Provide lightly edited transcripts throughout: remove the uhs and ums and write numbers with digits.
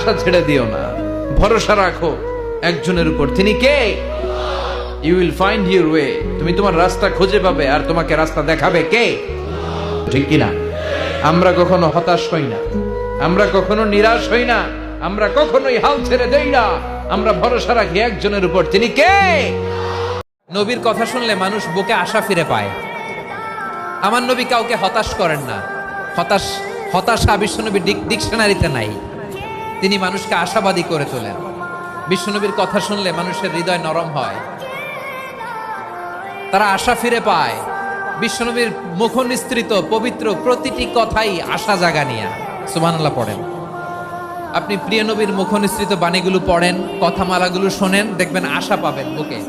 আশা ছেড়ে দিও না, ভরসা রাখো একজনের উপর। তিনি কে? You will find your way. তুমি তোমার রাস্তা খুঁজে পাবে, আর তোমাকে রাস্তা দেখাবে কে? ঠিক কিনা? আমরা কখনো হতাশ হই না, আমরা কখনো নিরাশ হই না, আমরা কখনোই হাল ছেড়ে দেই না। আমরা ভরসা রাখি একজনের উপর। তিনি কে? নবীর কথা শুনলে মানুষ বুকে আশা ফিরে পায়। আমার নবী কাউকে হতাশ করেন না। হতাশা বিশ্বনবীর ডিকশনারিতে নাই। তিনি মানুষকে আশাবাদী করে তোলেন। বিশ্বনবীর কথা শুনলে মানুষের হৃদয় নরম হয়, তারা আশা ফিরে পায়। বিশ্বনবীর মুখ নিঃসৃত পবিত্র প্রতিটি কথাই আশা জাগানিয়া। সুবহানাল্লাহ পড়েন। আপনি প্রিয় নবীর মুখ নিঃসৃত বাণীগুলো পড়েন, কথামালাগুলো শোনেন, দেখবেন আশা পাবেন, বুকে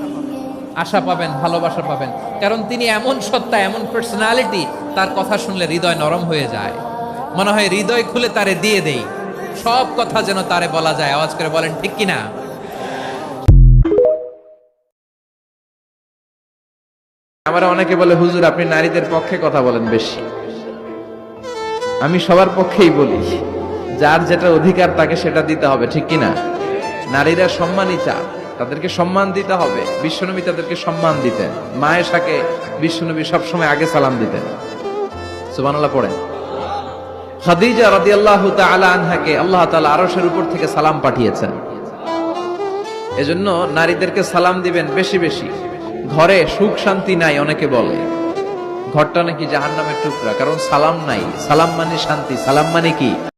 আশা পাবেন, ভালোবাসা পাবেন। কারণ তিনি এমন সত্তা, এমন পার্সোনালিটি, তার কথা শুনলে হৃদয় নরম হয়ে যায়। মনে হয় হৃদয় খুলে তারে দিয়ে দেই, সব কথা যেন তারে বলা যায়। আওয়াজ করে বলেন ঠিক কিনা? আমরা অনেকে বলে, হুজুর আপনি নারীদের পক্ষে কথা বলেন বেশি। আমি সবার পক্ষেই বলি, যার যেটা অধিকার তাকে সেটা দিতে হবে, ঠিক কিনা? নারীরা সম্মানিতা, তাদেরকে সম্মান দিতে হবে। বিশ্বনবী তাদেরকে সম্মান দিতেন। মায়েশাকে বিশ্বনবী সবসময় আগে সালাম দিতেন। সুবহানাল্লাহ পড়েন। খাদিজা রাদিয়াল্লাহু তাআলা আনহাকে আল্লাহ তাআলা আরশের উপর থেকে সালাম পাঠিয়েছেন। এজন্য নারীদেরকে সালাম দিবেন বেশি বেশি। ঘরে সুখ শান্তি নাই, অনেকে বলে ঘরটা নাকি জাহান্নামের টুকরা, কারণ সালাম নাই। সালাম মানে শান্তি, সালাম মানে কি?